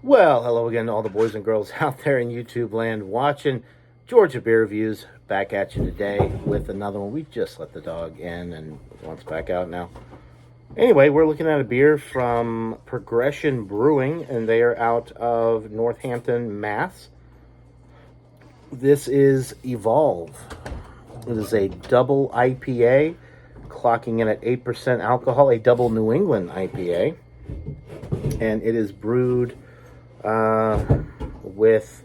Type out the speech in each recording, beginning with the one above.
Well, hello again to all the boys and girls out there in YouTube land watching Georgia Beer Reviews. Back at you today with another one. We just let the dog in and wants back out now. Anyway, we're looking at a beer from Progression Brewing, and they are out of Northampton, Mass. This is Evolve. It is a double IPA, clocking in at 8% alcohol, a double New England IPA. And it is brewed with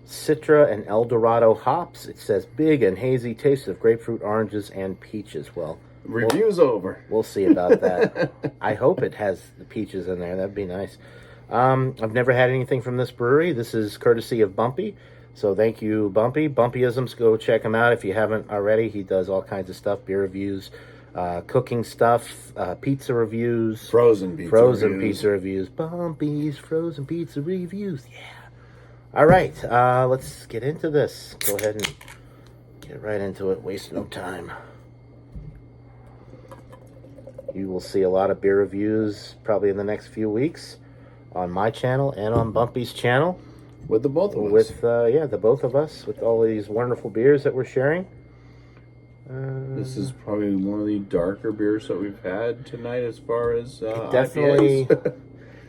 Citra and El Dorado hops. It says big and hazy taste of grapefruit, oranges, and peaches. Well, review's over. We'll see about that. I hope it has the peaches in there. That'd be nice. I've never had anything from this brewery. This is courtesy of Bumpy. So thank you, Bumpy. Bumpyisms, go check him out if you haven't already. He does all kinds of stuff, beer reviews, cooking stuff, pizza reviews. Frozen pizza reviews. Bumpy's frozen pizza reviews. Yeah. All right, let's get into this. Go ahead and get right into it. Waste no time. You will see a lot of beer reviews probably in the next few weeks on my channel and on Bumpy's channel. With the both of us. With, the both of us, with all these wonderful beers that we're sharing. This is probably one of the darker beers that we've had tonight as far as definitely, IPAs.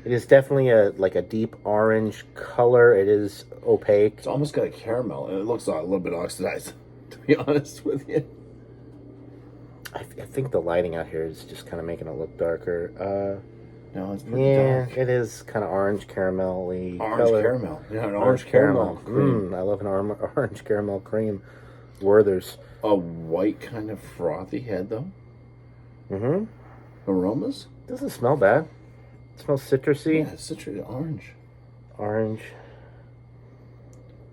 It is definitely a deep orange color. It is opaque. It's almost got a caramel, and it looks a little bit oxidized, to be honest with you. I think the lighting out here is just kind of making it look darker. No, it's pretty dark. It is kind of orange caramel-y Orange color. caramel. Yeah, an orange caramel cream. I love an orange caramel cream. Werther's. A white kind of frothy head, though. Mm-hmm. Aromas? Doesn't smell bad. It smells citrusy. Yeah, citrusy, orange. Orange.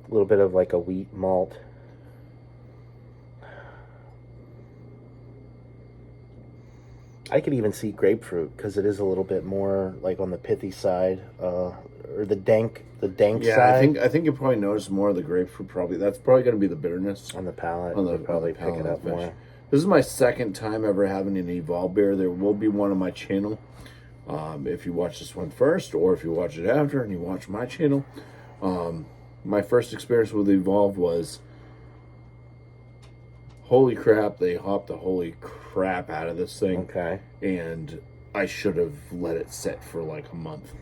A little bit of like a wheat malt. I could even see grapefruit because it is a little bit more like on the pithy side, or the dank side. Yeah, I think you probably notice more of the grapefruit. Probably that's probably going to be the bitterness on the palate. On the probably palate pick it up more. This is my second time ever having an Evolve beer. There will be one on my channel. If you watch this one first, or if you watch it after and you watch my channel, my first experience with Evolve was, holy crap! They hopped the holy crap out of this thing. Okay. And I should have let it sit for like a month.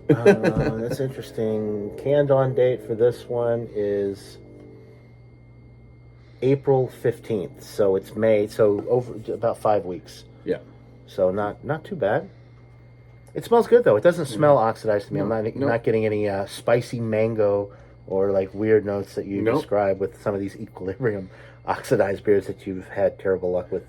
That's interesting. Canned on date for this one is April 15th. So it's May. So over about 5 weeks. Yeah. So not too bad. It smells good though. It doesn't smell oxidized to me. I'm not getting any spicy mango or like weird notes that you describe with some of these Equilibrium oxidized beers that you've had terrible luck with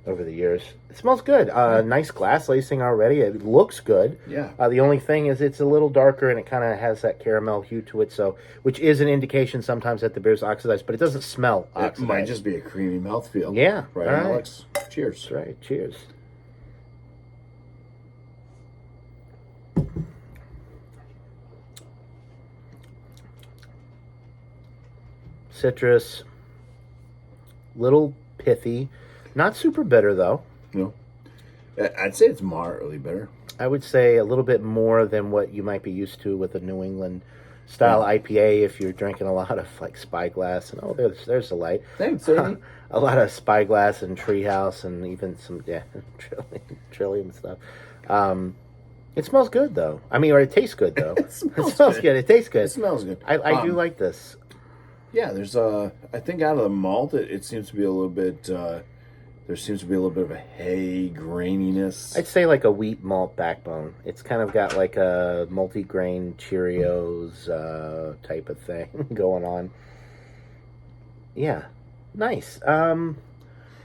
over the years. It smells good. Nice glass lacing already. It looks good. Yeah. The only thing is it's a little darker and it kind of has that caramel hue to it, so which is an indication sometimes that the beer's oxidized, but it doesn't smell oxidized. It might just be a creamy mouthfeel. Yeah. Right, all Alex? Cheers. That's right. Cheers. Citrus. Little pithy. Not super bitter, though. No. I'd say it's moderately bitter. I would say a little bit more than what you might be used to with a New England style IPA if you're drinking a lot of like Spyglass and there's the light. Thanks, Amy. A lot of Spyglass and Treehouse and even some Trillium stuff. It smells good though. I mean, or it tastes good though. It smells good. It tastes good. It smells good. I do like this. Yeah, there's I think out of the malt it seems to be a little bit there seems to be a little bit of a hay graininess. I'd say like a wheat malt backbone. It's kind of got like a multi-grain Cheerios type of thing going on. Yeah, nice.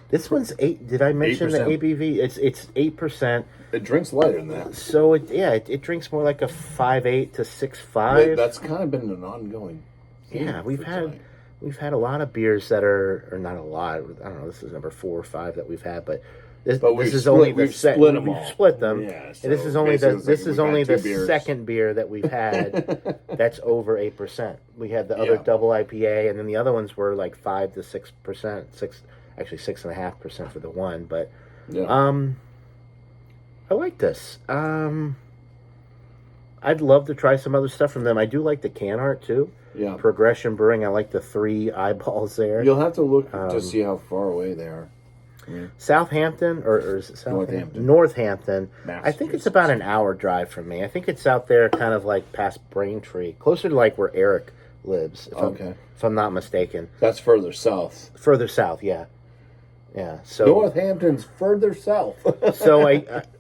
This one's 8. Did I mention 8%. The ABV? It's 8%. It drinks lighter than that. So it drinks more like a 5.8 to 6.5. That's kind of been an ongoing. Yeah, we've had a lot of beers that are, or not a lot. I don't know. This is number 4 or 5 that we've had, but this is only the second. We've split them. Yeah, so and this is only the beers. Second beer that we've had that's over 8%. We had the other double IPA, and then the other ones were like 5 to 6%. 6.5% for the one. But I like this. I'd love to try some other stuff from them. I do like the can art too. Yeah. Progression Brewing. I like the 3 eyeballs there. You'll have to look to see how far away they are. Yeah. Southampton, or is it Southampton? Northampton. Northampton. I think it's about an hour drive from me. I think it's out there kind of like past Braintree, closer to like where Eric lives, if I'm not mistaken. That's further south. Further south, yeah. Yeah, so Northampton's further south. so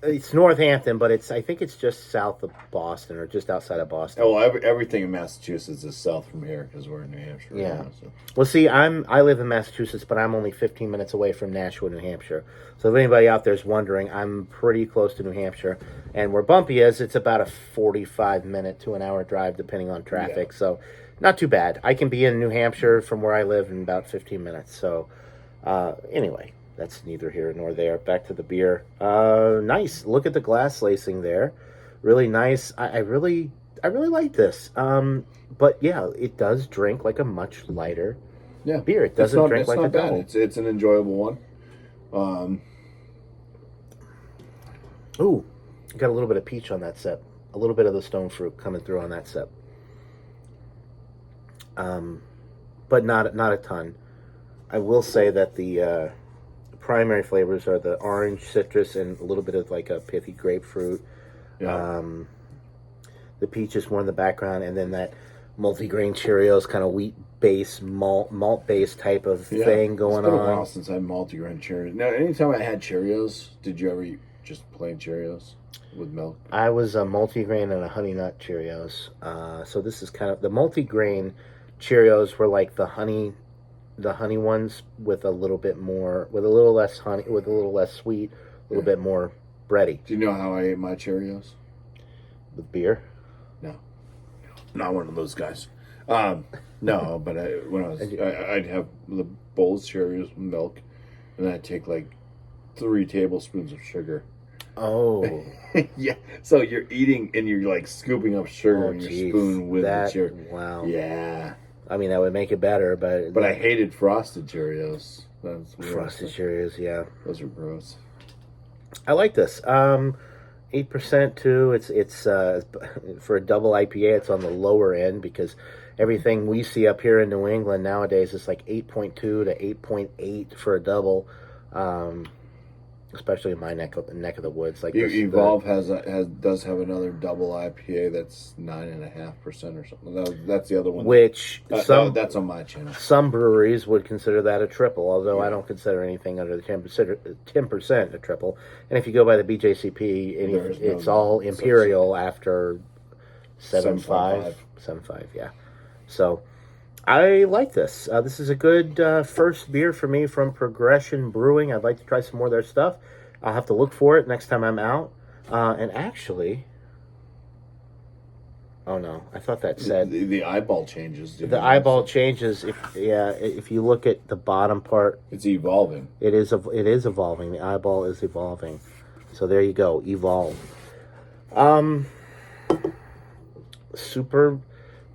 it's Northampton, but I think it's just south of Boston or just outside of Boston. Oh, everything in Massachusetts is south from here because we're in New Hampshire. Yeah. Right now, so. Well, see, I live in Massachusetts, but I'm only 15 minutes away from Nashua, New Hampshire. So if anybody out there is wondering, I'm pretty close to New Hampshire, and where Bumpy is, it's about a 45-minute to an hour drive, depending on traffic. Yeah. So not too bad. I can be in New Hampshire from where I live in about 15 minutes. So. Anyway, that's neither here nor there. Back to the beer. Nice. Look at the glass lacing there. Really nice. I really like this. But yeah, it does drink like a much lighter beer. It doesn't drink like a double. It's an enjoyable one. Ooh, got a little bit of peach on that sip. A little bit of the stone fruit coming through on that sip. But not a ton. I will say that the primary flavors are the orange, citrus, and a little bit of like a pithy grapefruit. Yeah. The peach is more in the background, and then that multigrain Cheerios kind of wheat-based, malt-based type of thing going on. It's been a while since I had multigrain Cheerios. Now, anytime I had Cheerios, did you ever eat just plain Cheerios with milk? I was a multigrain and a honey nut Cheerios. So this is kind of the multigrain Cheerios were like the honey ones with a little bit more, with a little less honey, with a little less sweet, a little bit more bready. Do you know how I ate my Cheerios? With beer? No, not one of those guys. No, but I'd have the bowl of Cheerios with milk, and I'd take like 3 tablespoons of sugar. Oh. Yeah. So you're eating and you're like scooping up sugar in your spoon with the Cheerios. Wow. Yeah. I mean, that would make it better, but I hated frosted Cheerios. Frosted Cheerios, yeah. Those are gross. I like this. 8% too. It's for a double IPA, it's on the lower end because everything we see up here in New England nowadays is like 8.2 to 8.8 for a double. Especially in my neck of the woods, like Evolve does have another double IPA that's 9.5% or something. That's the other one. Which that's on my channel. Some breweries would consider that a triple, although I don't consider anything under the 10% a triple. And if you go by the BJCP, it's all imperial after 7.5. 7.5, yeah. So I like this. This is a good first beer for me from Progression Brewing. I'd like to try some more of their stuff. I'll have to look for it next time I'm out. And actually, oh no, I thought that said the eyeball changes. The eyeball changes. If you look at the bottom part, it's evolving. It is evolving. The eyeball is evolving. So there you go, evolve. Super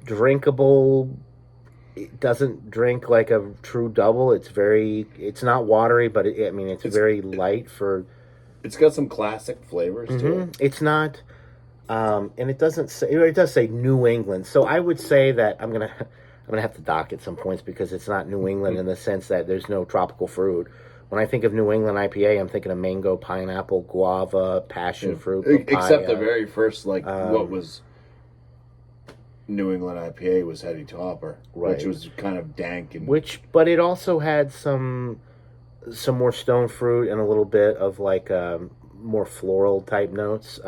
drinkable. It doesn't drink like a true double. It's not watery, but it's very light for. It's got some classic flavors to it. It's not, and it doesn't say. It does say New England, so I would say that I'm gonna have to dock at some points because it's not New England in the sense that there's no tropical fruit. When I think of New England IPA, I'm thinking of mango, pineapple, guava, passion fruit, papaya. Except the very first, what was New England IPA was Heady Topper, right, which was kind of dank but it also had some more stone fruit and a little bit of like more floral type notes.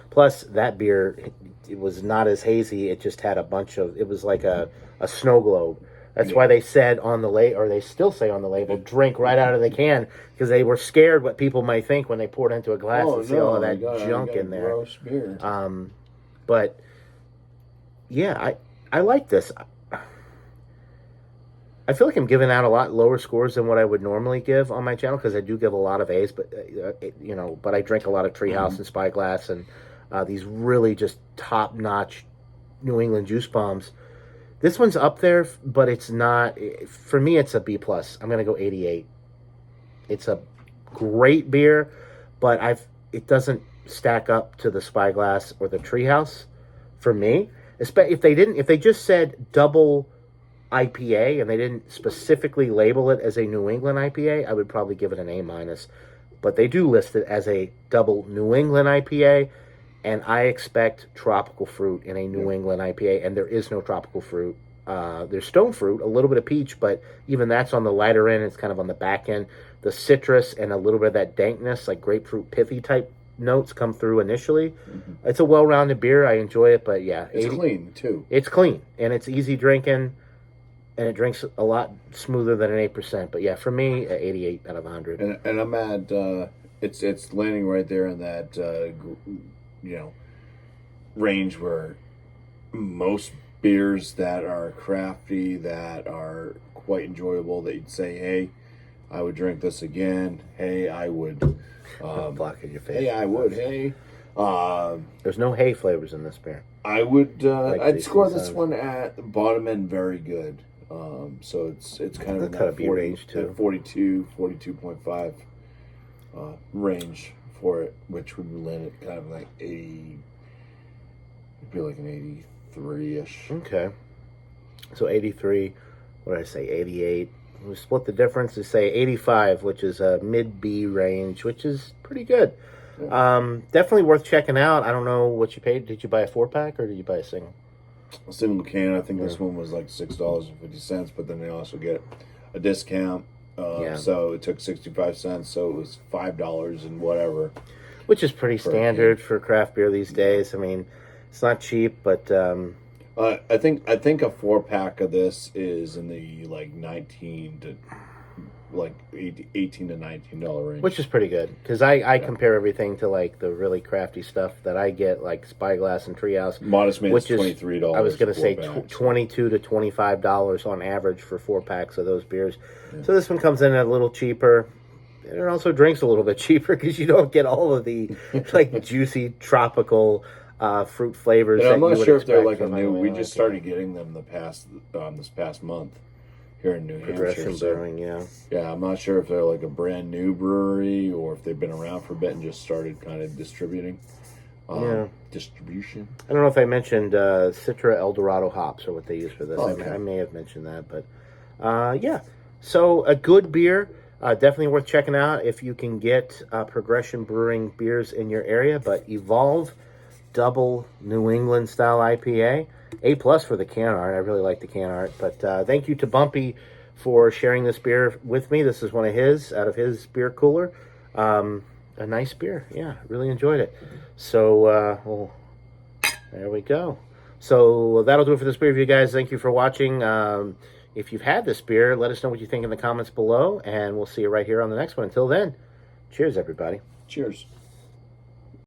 Plus, that beer, it was not as hazy. It just had it was like a snow globe. That's why they said on the label, or they still say on the label, drink right out of the can, because they were scared what people might think when they poured it into a glass and see all of that junk in there. Gross beer. But yeah, I like this. I feel like I'm giving out a lot lower scores than what I would normally give on my channel because I do give a lot of A's, but but I drink a lot of Treehouse and Spyglass and these really just top-notch New England juice bombs. This one's up there, but it's not. For me, it's a B+. I'm going to go 88. It's a great beer, but it doesn't stack up to the Spyglass or the Treehouse. for me. If they just said double IPA and they didn't specifically label it as a New England IPA, I would probably give it an A-. But they do list it as a double New England IPA, and I expect tropical fruit in a New England IPA, and there is no tropical fruit. There's stone fruit, a little bit of peach, but even that's on the lighter end. It's kind of on the back end. The citrus and a little bit of that dankness, like grapefruit pithy type notes, come through initially. Mm-hmm. It's a well-rounded beer. I enjoy it, but yeah. It's clean, too. It's clean, and it's easy drinking, and it drinks a lot smoother than an 8%. But yeah, for me, 88 out of 100. And I'm at, it's landing right there in that, range where most beers that are crafty, that are quite enjoyable, that you'd say, hey, I would drink this again. Hey, I would. Block in your face. Hey, I would. Hey. There's no hay flavors in this beer. I would. I'd score this one at the bottom end very good. So it's kind of in that 40, range too. 42, 42.5 range for it, which would land it kind of like 80. It'd be like an 83-ish. Okay. So 83. What did I say? 88. We split the difference to say 85, which is a mid-B range, which is pretty good. Yeah. Definitely worth checking out. I don't know what you paid. Did you buy a 4-pack or did you buy a single? A single can. I think this one was like $6.50, but then they also get a discount. So it took 65 cents, so it was $5 and whatever. Which is pretty standard for craft beer these days. I mean, it's not cheap, but... I think a 4-pack of this is in the like $18 to $19 range, which is pretty good because I compare everything to like the really crafty stuff that I get, like Spyglass and Treehouse. Modest Man's $23. I was going to say $22 to $25 on average for 4-packs of those beers. Yeah. So this one comes in a little cheaper. And it also drinks a little bit cheaper because you don't get all of the like juicy tropical. Fruit flavors. And I'm not sure if they're like a new. We just started getting them this past month here in New Hampshire. Progression Brewing, yeah. Yeah, I'm not sure if they're like a brand new brewery or if they've been around for a bit and just started kind of distributing. Distribution. I don't know if I mentioned Citra Eldorado hops or what they use for this. Okay. I may have mentioned that, but yeah. So a good beer. Definitely worth checking out if you can get Progression Brewing beers in your area, but Evolve Double New England style IPA. A+ for the can art. I really like the can art. But thank you to Bumpy for sharing this beer with me. This is one of his, out of his beer cooler. A nice beer. Yeah, really enjoyed it. So, there we go. So that'll do it for this beer review, guys. Thank you for watching. If you've had this beer, let us know what you think in the comments below. And we'll see you right here on the next one. Until then, cheers, everybody. Cheers.